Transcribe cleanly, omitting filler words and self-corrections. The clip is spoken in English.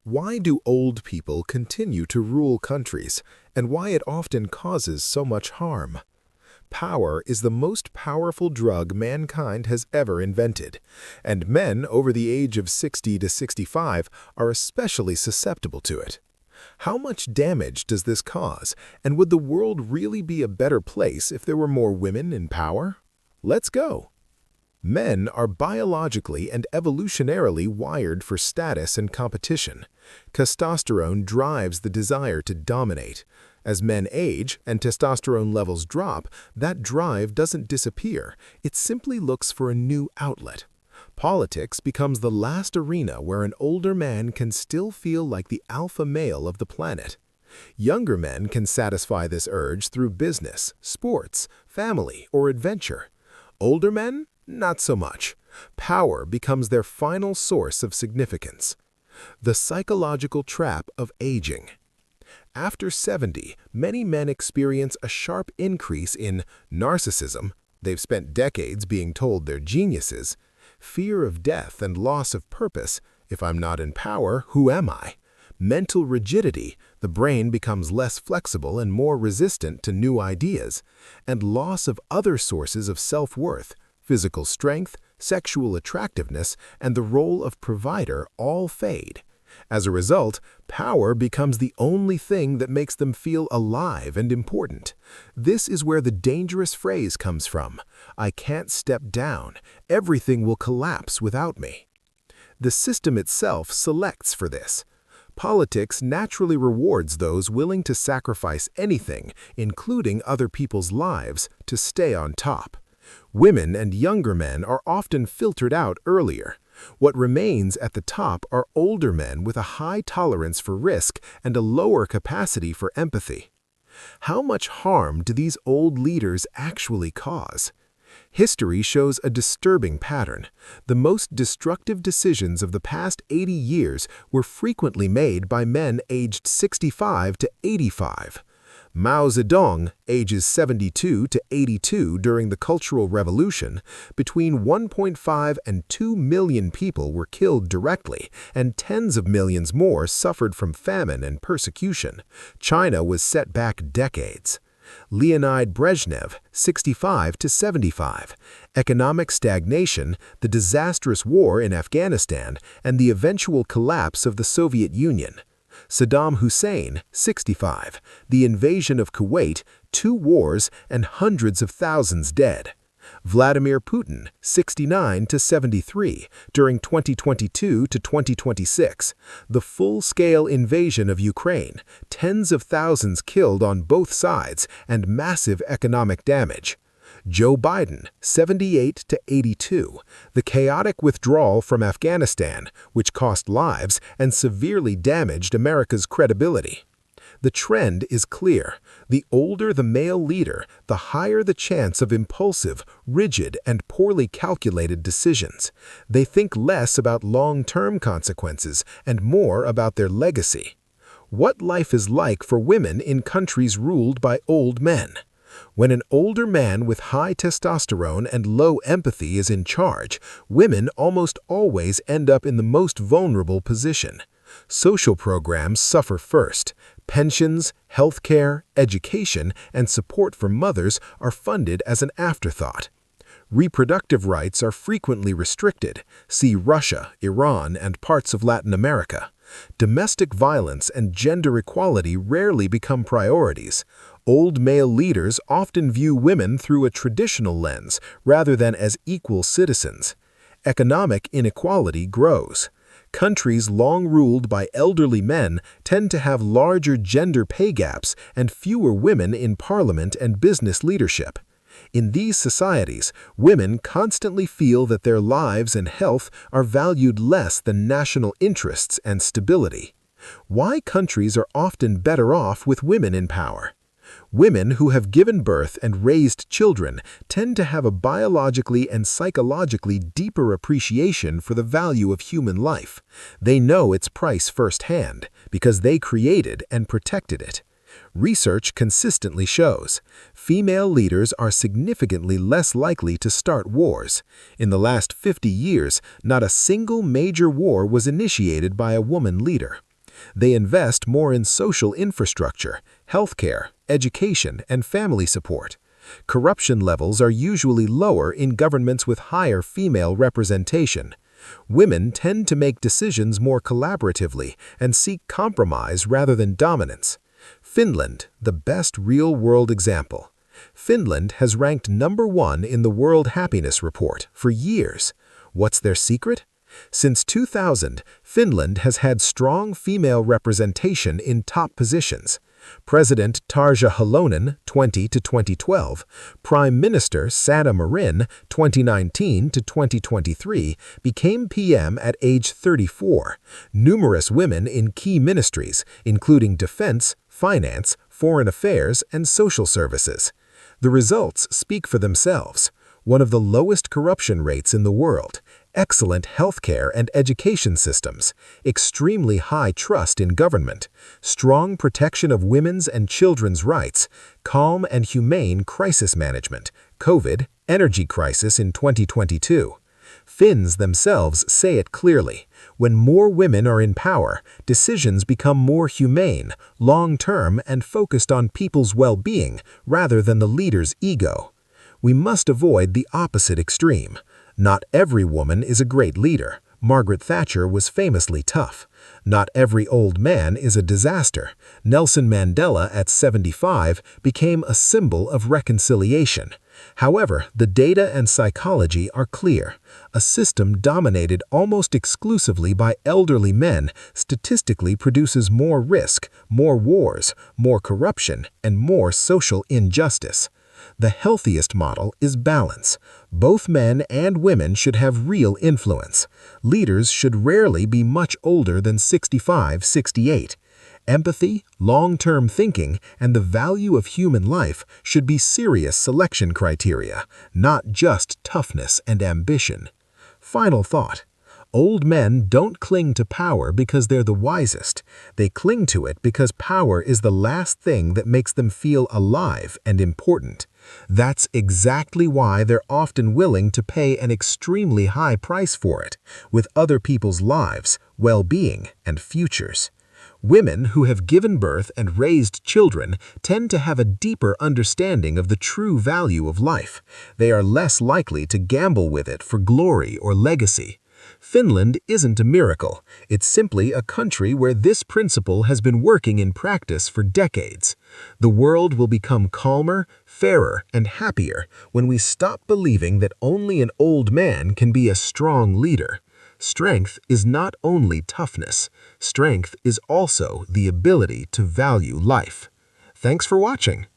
Why do old people continue to rule countries, and why it often causes so much harm? Power is the most powerful drug mankind has ever invented, and men over the age of 60 to 65 are especially susceptible to it. How much damage does this cause, and would the world really be a better place if there were more women in power? Let's go! Men are biologically and evolutionarily wired for status and competition. Testosterone drives the desire to dominate. As men age and testosterone levels drop, that drive doesn't disappear. It simply looks for a new outlet. Politics becomes the last arena where an older man can still feel like the alpha male of the planet. Younger men can satisfy this urge through business, sports, family, or adventure. Older men? Not so much. Power becomes their final source of significance. The psychological trap of aging. After 70, many men experience a sharp increase in narcissism. They've spent decades being told they're geniuses. Fear of death and loss of purpose. If I'm not in power, who am I? Mental rigidity. The brain becomes less flexible and more resistant to new ideas. And loss of other sources of self-worth. Physical strength, sexual attractiveness, and the role of provider all fade. As a result, power becomes the only thing that makes them feel alive and important. This is where the dangerous phrase comes from: "I can't step down. Everything will collapse without me." The system itself selects for this. Politics naturally rewards those willing to sacrifice anything, including other people's lives, to stay on top. Women and younger men are often filtered out earlier. What remains at the top are older men with a high tolerance for risk and a lower capacity for empathy. How much harm do these old leaders actually cause? History shows a disturbing pattern. The most destructive decisions of the past 80 years were frequently made by men aged 65 to 85. Mao Zedong, ages 72 to 82 during the Cultural Revolution, between 1.5 and 2 million people were killed directly, and tens of millions more suffered from famine and persecution. China was set back decades. Leonid Brezhnev, 65 to 75. Economic stagnation, the disastrous war in Afghanistan, and the eventual collapse of the Soviet Union. Saddam Hussein, 65. The invasion of Kuwait, 2 wars, and hundreds of thousands dead. Vladimir Putin, 69 to 73, during 2022 to 2026. The full-scale invasion of Ukraine, tens of thousands killed on both sides, and massive economic damage. Joe Biden, 78 to 82, the chaotic withdrawal from Afghanistan, which cost lives and severely damaged America's credibility. The trend is clear. The older the male leader, the higher the chance of impulsive, rigid, and poorly calculated decisions. They think less about long-term consequences and more about their legacy. What life is like for women in countries ruled by old men? When an older man with high testosterone and low empathy is in charge, women almost always end up in the most vulnerable position. Social programs suffer first. Pensions, healthcare, education, and support for mothers are funded as an afterthought. Reproductive rights are frequently restricted. See Russia, Iran, and parts of Latin America. Domestic violence and gender equality rarely become priorities. Old male leaders often view women through a traditional lens rather than as equal citizens. Economic inequality grows. Countries long ruled by elderly men tend to have larger gender pay gaps and fewer women in parliament and business leadership. In these societies, women constantly feel that their lives and health are valued less than national interests and stability. Why countries are often better off with women in power? Women who have given birth and raised children tend to have a biologically and psychologically deeper appreciation for the value of human life. They know its price firsthand because they created and protected it. Research consistently shows female leaders are significantly less likely to start wars. In the last 50 years, not a single major war was initiated by a woman leader. They invest more in social infrastructure, healthcare, education, and family support. Corruption levels are usually lower in governments with higher female representation. Women tend to make decisions more collaboratively and seek compromise rather than dominance. Finland, the best real-world example. Finland has ranked #1 in the World Happiness Report for years. What's their secret? Since 2000, Finland has had strong female representation in top positions. President Tarja Halonen, 20 to 2012, Prime Minister Sanna Marin, 2019 to 2023, became PM at age 34. Numerous women in key ministries, including defense, finance, foreign affairs, and social services. The results speak for themselves. One of the lowest corruption rates in the world, excellent healthcare and education systems, extremely high trust in government, strong protection of women's and children's rights, calm and humane crisis management, COVID, energy crisis in 2022. Finns themselves say it clearly. When more women are in power, decisions become more humane, long-term, and focused on people's well-being rather than the leader's ego. We must avoid the opposite extreme. Not every woman is a great leader. Margaret Thatcher was famously tough. Not every old man is a disaster. Nelson Mandela, at 75, became a symbol of reconciliation. However, the data and psychology are clear. A system dominated almost exclusively by elderly men statistically produces more risk, more wars, more corruption, and more social injustice. The healthiest model is balance. Both men and women should have real influence. Leaders should rarely be much older than 65, 68. Empathy, long-term thinking, and the value of human life should be serious selection criteria, not just toughness and ambition. Final thought. Old men don't cling to power because they're the wisest. They cling to it because power is the last thing that makes them feel alive and important. That's exactly why they're often willing to pay an extremely high price for it, with other people's lives, well-being, and futures. Women who have given birth and raised children tend to have a deeper understanding of the true value of life. They are less likely to gamble with it for glory or legacy. Finland isn't a miracle. It's simply a country where this principle has been working in practice for decades. The world will become calmer, fairer, and happier when we stop believing that only an old man can be a strong leader. Strength is not only toughness. Strength is also the ability to value life. Thanks for watching.